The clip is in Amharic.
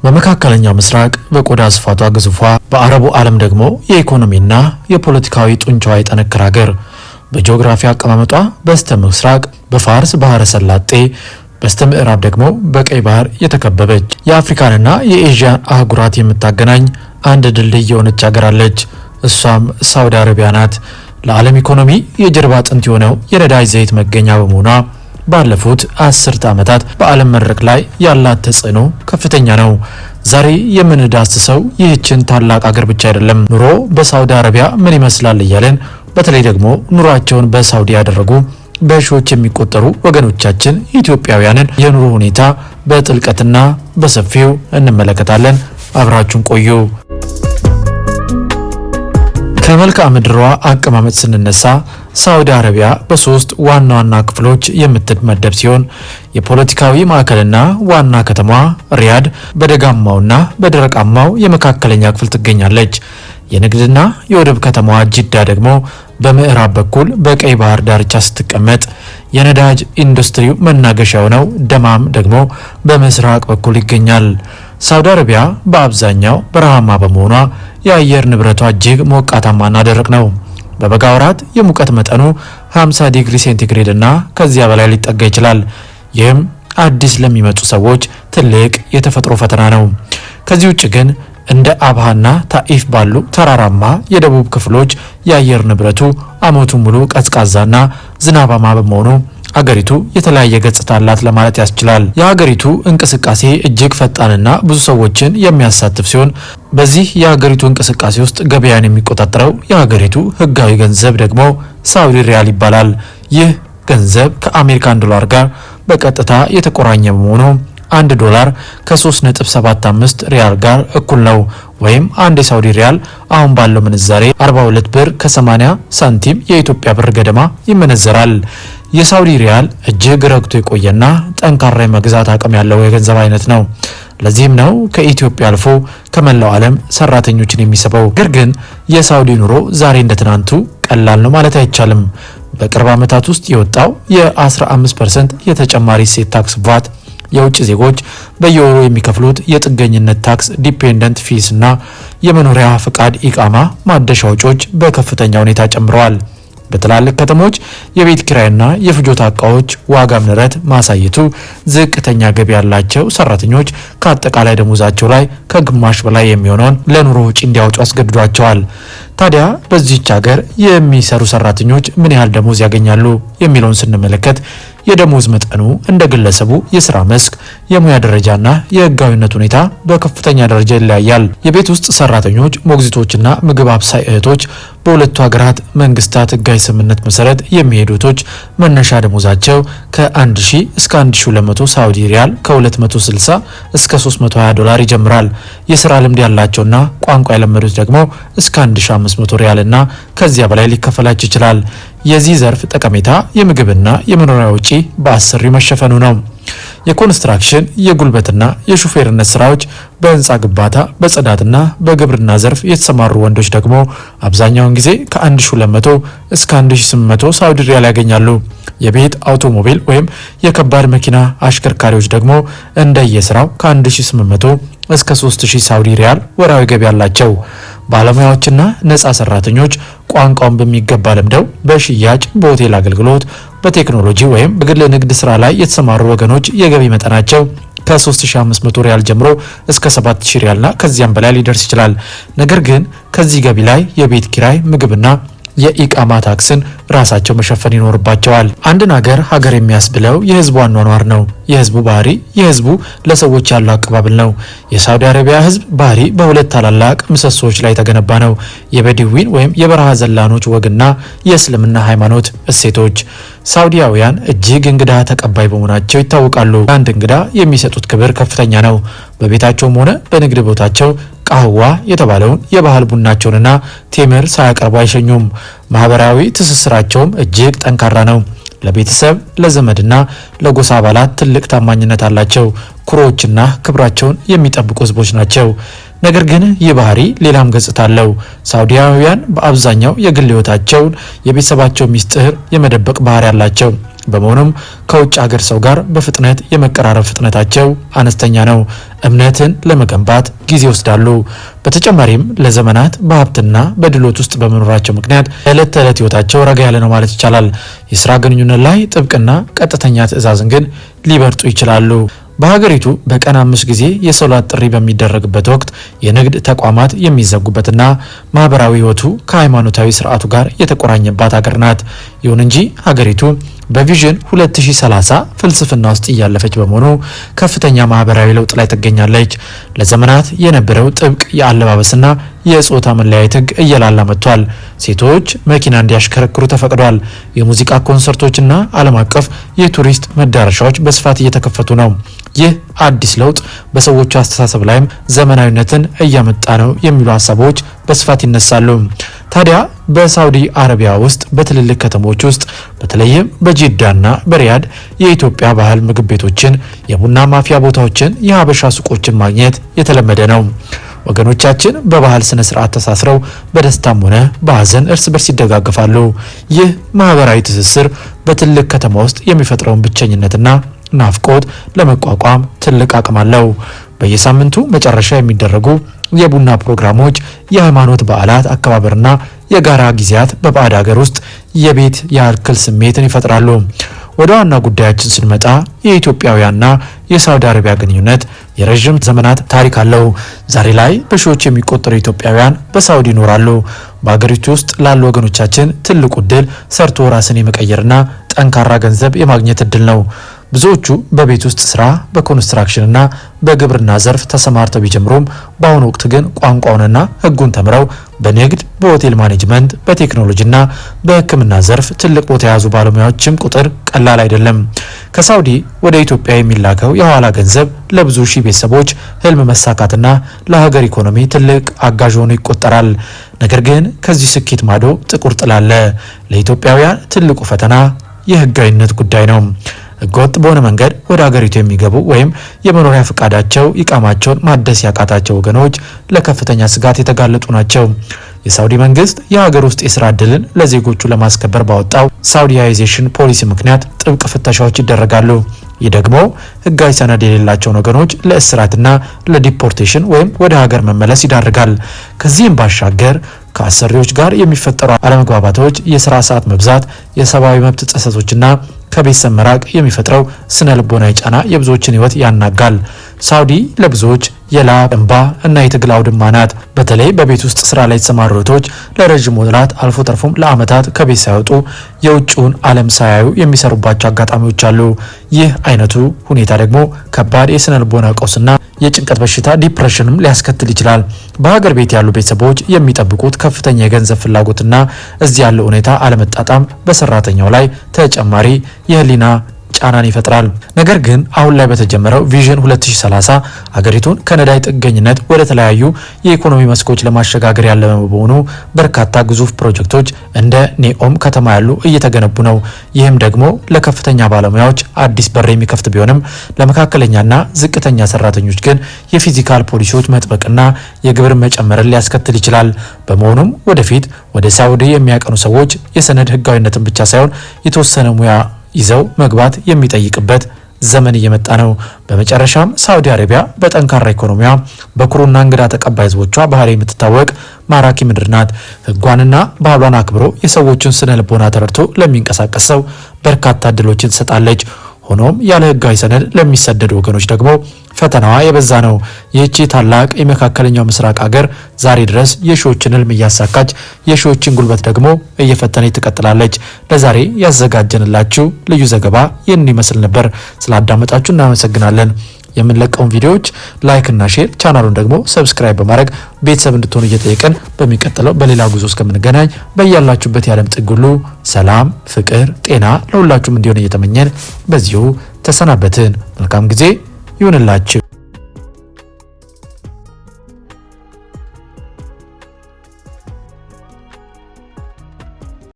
በመካከለኛው ምስራቅ በቆዳ ስፋቷ ግዙፏ በአረቡ ዓለም ደግሞ የኢኮኖሚና የፖለቲካዊ ጡንቻዋ የጠነከረ ሀገር በጂኦግራፊ አቀማመጧ በስተ ምስራቅ በፋርስ ባህረ ሰላጤ በስተ ምዕራብ ደግሞ በቀይ ባህር የተከበበች የአፍሪካንና የኤዥያን አህጉራት የምታገናኝ አንድ ድልድይ የሆነች ሀገር አለች። እሷም ሳውዲ አረቢያ ናት። ለዓለም ኢኮኖሚ የጀርባ አጥንት የሆነው የነዳጅ ዘይት መገኛ በመሆኗ ባለፉት 10 ዓመታት በዓለም መድረክ ላይ ያላት ተጽዕኖ ከፍተኛ ነው። ዛሬ የምንዳስሰው ይህችን ታላቅ ሀገር ብቻ አይደለም። ኑሮ በሳውዲ አረቢያ ምን ይመስላል እያለን በተለይ ደግሞ ኑሯቸውን በሳውዲ ያደረጉ በሺዎች የሚቆጠሩ ወገኖቻችን ኢትዮጵያውያንን የኑሮ ሁኔታ በጥልቀትና በሰፊው እንመለከታለን። አብራችሁን ቆዩ። ከመልክዓ ምድሯ አቀማመጥ ስንነሳ ሳውዲ አረቢያ በሶስት ዋና ዋና ክፍሎች የምትመደብ ሲሆን የፖለቲካዊ ማዕከልና ዋና ከተማ ሪያድ በደጋማውና በደረቃማው የመካከለኛ ክፍል ትገኛለች። የንግድና የወደብ ከተማዋ ጂዳ ደግሞ በምዕራብ በኩል በቀይ ባህር ዳርቻ ስትቀመጥ የነዳጅ ኢንዱስትሪው መናገሻ የሆነው ደማም ደግሞ በምስራቅ በኩል ይገኛል። ሳውዲ አረቢያ በአብዛኛው በረሃማ በመሆኗ የአየር ንብረቷ እጅግ ሞቃታማና ደረቅ ነው። በበጋ ወራት የሙቀት መጠኑ 50 ዲግሪ ሴንቲግሬድ እና ከዚያ በላይ ሊጠጋ ይችላል። ይህም አዲስ ለሚመጡ ሰዎች ትልቅ የተፈጥሮ ፈተና ነው። ከዚህ ውጭ ግን እንደ አብሃና ታኢፍ ባሉ ተራራማ የደቡብ ክፍሎች የአየር ንብረቱ ዓመቱን ሙሉ ቀዝቃዛና ዝናባማ በመሆኑ አገሪቱ የተለያየ ገጽታ አላት ለማለት ያስችላል። የሀገሪቱ እንቅስቃሴ እጅግ ፈጣንና ብዙ ሰዎችን የሚያሳትፍ ሲሆን በዚህ የሀገሪቱ እንቅስቃሴ ውስጥ ገበያን የሚቆጣጠረው የሀገሪቱ ሕጋዊ ገንዘብ ደግሞ ሳውዲ ሪያል ይባላል። ይህ ገንዘብ ከአሜሪካን ዶላር ጋር በቀጥታ የተቆራኘ በመሆኑ $1 ከ3.75 ሪያል ጋር እኩል ነው። ወይም አንድ የሳውዲ ሪያል አሁን ባለው ምንዛሬ 42 ብር ከ80 ሳንቲም የኢትዮጵያ ብር ገደማ ይመነዘራል። የሳውዲ ሪያል እጅግ ረግቶ የቆየና ጠንካራ የመግዛት አቅም ያለው የገንዘብ አይነት ነው። ለዚህም ነው ከኢትዮጵያ አልፎ ከመላው ዓለም ሰራተኞችን የሚስበው። ነገር ግን የሳውዲ ኑሮ ዛሬ እንደ ትናንቱ ቀላል ነው ማለት አይቻልም። በቅርብ ዓመታት ውስጥ የወጣው የ15% የተጨማሪ እሴት ታክስ ቫት የውጭ ዜጎች በየወሩ የሚከፍሉት የጥገኝነት ታክስ ዲፔንደንት ፊስ እና የመኖሪያ ፍቃድ ኢቃማ ማደሻ ወጪዎች በከፍተኛ ሁኔታ ጨምረዋል። በትላልቅ ከተሞች የቤት ኪራይና የፍጆታ እቃዎች ዋጋ ንረት ማሳየቱ ዝቅተኛ ገቢ ያላቸው ሰራተኞች ከአጠቃላይ ደሞዛቸው ላይ ከግማሽ በላይ የሚሆነውን ለኑሮ ወጪ እንዲያወጡ አስገድዷቸዋል። ታዲያ በዚህች ሀገር የሚሰሩ ሰራተኞች ምን ያህል ደሞዝ ያገኛሉ የሚለውን ስንመለከት የደሞዝ መጠኑ እንደ ግለሰቡ የስራ መስክ፣ የሙያ ደረጃና የህጋዊነት ሁኔታ በከፍተኛ ደረጃ ይለያያል። የቤት ውስጥ ሰራተኞች፣ ሞግዚቶችና ምግብ አብሳይ እህቶች በሁለቱ ሀገራት መንግስታት ህጋዊ ስምምነት መሰረት የሚሄዱቶች መነሻ ደሞዛቸው ከ1000 እስከ 1200 ሳውዲ ሪያል ከ260 እስከ $320 ይጀምራል። የስራ ልምድ ያላቸውና ቋንቋ የለመዱት ደግሞ እስከ 1500 ሪያል እና ከዚያ በላይ ሊከፈላቸው ይችላል። የዚህ ዘርፍ ጠቀሜታ የምግብና የመኖሪያ ወጪ በአሰሪው መሸፈኑ ነው። የኮንስትራክሽን፣ የጉልበትና የሹፌርነት ስራዎች፣ በህንፃ ግንባታ፣ በጽዳትና በግብርና ዘርፍ የተሰማሩ ወንዶች ደግሞ አብዛኛውን ጊዜ ከ1200 እስከ 1800 ሳውዲ ሪያል ያገኛሉ። የቤት አውቶሞቢል ወይም የከባድ መኪና አሽከርካሪዎች ደግሞ እንደየስራው ከ1800 እስከ 3000 ሳውዲ ሪያል ወራዊ ገቢ አላቸው። ባለሙያዎችና ነፃ ሰራተኞች ቋንቋውን በሚገባ ለምደው በሽያጭ፣ በሆቴል አገልግሎት፣ በቴክኖሎጂ ወይም በግል ንግድ ስራ ላይ የተሰማሩ ወገኖች የገቢ መጠናቸው ከ3500 ሪያል ጀምሮ እስከ 7000 ሪያልና ከዚያም በላይ ሊደርስ ይችላል። ነገር ግን ከዚህ ገቢ ላይ የቤት ኪራይ፣ ምግብና የኢቃማ ታክስን ራሳቸው መሸፈን ይኖርባቸዋል። አንድን ሀገር የሚያስብለው የህዝቡ አኗኗር ነው። የህዝቡ ባህሪ፣ የህዝቡ ለሰዎች ያለው አቀባበል ነው። የሳውዲ አረቢያ ህዝብ ባህሪ በሁለት ታላላቅ ምሰሶዎች ላይ የተገነባ ነው። የበድዊን ወይም የበረሃ ዘላኖች ወግና የእስልምና ሃይማኖት እሴቶች። ሳውዲያውያን እጅግ እንግዳ ተቀባይ በመሆናቸው ይታወቃሉ። አንድ እንግዳ የሚሰጡት ክብር ከፍተኛ ነው። በቤታቸውም ሆነ በንግድ ቦታቸው ቃህዋ የተባለውን የባህል ቡናቸውንና ቴምር ሳያቀርቡ አይሸኙም። ማህበራዊ ትስስራቸውም እጅግ ጠንካራ ነው። ለቤተሰብ ለዘመድና ለጎሳ አባላት ትልቅ ታማኝነት አላቸው። ኩሮዎችና ክብራቸውን የሚጠብቁ ህዝቦች ናቸው። ነገር ግን ይህ ባህሪ ሌላም ገጽታ አለው። ሳውዲያውያን በአብዛኛው የግል ህይወታቸውን የቤተሰባቸው ሚስጥር የመደበቅ ባህሪ አላቸው። በመሆኑም ከውጭ ሀገር ሰው ጋር በፍጥነት የመቀራረብ ፍጥነታቸው አነስተኛ ነው። እምነትን ለመገንባት ጊዜ ይወስዳሉ። በተጨማሪም ለዘመናት በሀብትና በድሎት ውስጥ በመኖራቸው ምክንያት የዕለት ተዕለት ህይወታቸው ረጋ ያለ ነው ማለት ይቻላል። የስራ ግንኙነት ላይ ጥብቅና ቀጥተኛ ትዕዛዝን ግን ሊበርጡ ይችላሉ። በሀገሪቱ በቀን 5 ጊዜ የሶላት ጥሪ በሚደረግበት ወቅት የንግድ ተቋማት የሚዘጉበትና ማህበራዊ ህይወቱ ከሃይማኖታዊ ስርዓቱ ጋር የተቆራኘባት ሀገር ናት። ይሁን እንጂ ሀገሪቱ በቪዥን 2030 ፍልስፍና ውስጥ እያለፈች በመሆኑ ከፍተኛ ማህበራዊ ለውጥ ላይ ትገኛለች። ለዘመናት የነበረው ጥብቅ የአለባበስና የጾታ መለያየት ህግ እየላላ መጥቷል። ሴቶች መኪና እንዲያሽከረክሩ ተፈቅዷል። የሙዚቃ ኮንሰርቶችና ዓለም አቀፍ የቱሪስት መዳረሻዎች በስፋት እየተከፈቱ ነው። ይህ አዲስ ለውጥ በሰዎቹ አስተሳሰብ ላይም ዘመናዊነትን እያመጣ ነው የሚሉ ሀሳቦች በስፋት ይነሳሉ። ታዲያ በሳውዲ አረቢያ ውስጥ በትልልቅ ከተሞች ውስጥ በተለይም በጂዳና በሪያድ የኢትዮጵያ ባህል ምግብ ቤቶችን፣ የቡና ማፍያ ቦታዎችን፣ የሀበሻ ሱቆችን ማግኘት የተለመደ ነው። ወገኖቻችን በባህል ስነ ስርዓት ተሳስረው በደስታም ሆነ በሀዘን እርስ በርስ ይደጋገፋሉ። ይህ ማህበራዊ ትስስር በትልቅ ከተማ ውስጥ የሚፈጥረውን ብቸኝነትና ናፍቆት ለመቋቋም ትልቅ አቅም አለው። በየሳምንቱ መጨረሻ የሚደረጉ የቡና ፕሮግራሞች፣ የሃይማኖት በዓላት አከባበርና የጋራ ጊዜያት በባዕድ ሀገር ውስጥ የቤት ያክል ስሜትን ይፈጥራሉ። ወደ ዋና ጉዳያችን ስንመጣ የኢትዮጵያውያንና የሳውዲ አረቢያ ግንኙነት የረጅም ዘመናት ታሪክ አለው። ዛሬ ላይ በሺዎች የሚቆጠሩ ኢትዮጵያውያን በሳውዲ ይኖራሉ። በሀገሪቱ ውስጥ ላሉ ወገኖቻችን ትልቁ እድል ሰርቶ ራስን የመቀየርና ጠንካራ ገንዘብ የማግኘት እድል ነው። ብዙዎቹ በቤት ውስጥ ስራ፣ በኮንስትራክሽንና በግብርና ዘርፍ ተሰማርተው ቢጀምሩም በአሁኑ ወቅት ግን ቋንቋውንና ሕጉን ተምረው በንግድ፣ በሆቴል ማኔጅመንት፣ በቴክኖሎጂና በሕክምና ዘርፍ ትልቅ ቦታ የያዙ ባለሙያዎችም ቁጥር ቀላል አይደለም። ከሳውዲ ወደ ኢትዮጵያ የሚላከው የሐዋላ ገንዘብ ለብዙ ሺህ ቤተሰቦች ህልም መሳካትና ለሀገር ኢኮኖሚ ትልቅ አጋዥ ሆኖ ይቆጠራል። ነገር ግን ከዚህ ስኬት ማዶ ጥቁር ጥላ አለ። ለኢትዮጵያውያን ትልቁ ፈተና የህጋዊነት ጉዳይ ነው። ህገወጥ በሆነ መንገድ ወደ ሀገሪቱ የሚገቡ ወይም የመኖሪያ ፈቃዳቸው ኢቃማቸውን ማደስ ያቃታቸው ወገኖች ለከፍተኛ ስጋት የተጋለጡ ናቸው። የሳውዲ መንግስት የሀገር ውስጥ የስራ ዕድልን ለዜጎቹ ለማስከበር ባወጣው ሳውዲያይዜሽን ፖሊሲ ምክንያት ጥብቅ ፍተሻዎች ይደረጋሉ። ይህ ደግሞ ህጋዊ ሰነድ የሌላቸውን ወገኖች ለእስራትና ለዲፖርቴሽን ወይም ወደ ሀገር መመለስ ይዳርጋል። ከዚህም ባሻገር ከአሰሪዎች ጋር የሚፈጠሩ አለመግባባቶች፣ የስራ ሰዓት መብዛት፣ የሰብአዊ መብት ጥሰቶችና ከቤተሰብ መራቅ የሚፈጥረው ስነ ልቦናዊ ጫና የብዙዎችን ህይወት ያናጋል። ሳውዲ ለብዙዎች የላብ እንባ እና የትግል አውድማ ናት። በተለይ በቤት ውስጥ ስራ ላይ የተሰማሩ እህቶች ለረጅም ወራት አልፎ ተርፎም ለአመታት ከቤት ሳይወጡ የውጭውን ዓለም ሳያዩ የሚሰሩባቸው አጋጣሚዎች አሉ። ይህ አይነቱ ሁኔታ ደግሞ ከባድ የስነ ልቦና ቀውስና የጭንቀት በሽታ ዲፕሬሽንም ሊያስከትል ይችላል። በሀገር ቤት ያሉ ቤተሰቦች የሚጠብቁት ከፍተኛ የገንዘብ ፍላጎትና እዚህ ያለው ሁኔታ አለመጣጣም በሰራተኛው ላይ ተጨማሪ የህሊና ጫናን ይፈጥራል። ነገር ግን አሁን ላይ በተጀመረው ቪዥን 2030 ሀገሪቱን ከነዳጅ ጥገኝነት ወደ ተለያዩ የኢኮኖሚ መስኮች ለማሸጋገር ያለመ በመሆኑ በርካታ ግዙፍ ፕሮጀክቶች እንደ ኔኦም ከተማ ያሉ እየተገነቡ ነው። ይህም ደግሞ ለከፍተኛ ባለሙያዎች አዲስ በር የሚከፍት ቢሆንም ለመካከለኛና ዝቅተኛ ሰራተኞች ግን የፊዚካል ፖሊሲዎች መጥበቅና የግብር መጨመርን ሊያስከትል ይችላል። በመሆኑም ወደፊት ወደ ሳውዲ የሚያቀኑ ሰዎች የሰነድ ህጋዊነትን ብቻ ሳይሆን የተወሰነ ሙያ ይዘው መግባት የሚጠይቅበት ዘመን እየመጣ ነው። በመጨረሻም ሳውዲ አረቢያ በጠንካራ ኢኮኖሚያ በኩሩና እንግዳ ተቀባይ ህዝቦቿ ባህሪ የምትታወቅ ማራኪ ምድር ናት። ህጓንና ባህሏን አክብሮ የሰዎችን ስነ ልቦና ተረድቶ ለሚንቀሳቀስ ሰው በርካታ እድሎችን ትሰጣለች። ሆኖም ያለ ህጋዊ ሰነድ ለሚሰደዱ ወገኖች ደግሞ ፈተናዋ የበዛ ነው። ይህቺ ታላቅ የመካከለኛው ምስራቅ ሀገር ዛሬ ድረስ የሺዎችን ህልም እያሳካች የሺዎችን ጉልበት ደግሞ እየፈተነች ትቀጥላለች። ለዛሬ ያዘጋጀንላችሁ ልዩ ዘገባ ይህን ይመስል ነበር። ስላዳመጣችሁ እናመሰግናለን። የምንለቀውን ቪዲዮዎች ላይክ እና ሼር፣ ቻናሉን ደግሞ ሰብስክራይብ በማድረግ ቤተሰብ እንድትሆኑ እየጠየቀን በሚቀጥለው በሌላ ጉዞ እስከምንገናኝ በያላችሁበት የዓለም ጥግ ሁሉ ሰላም፣ ፍቅር፣ ጤና ለሁላችሁም እንዲሆን እየተመኘን በዚሁ ተሰናበትን። መልካም ጊዜ ይሁንላችሁ።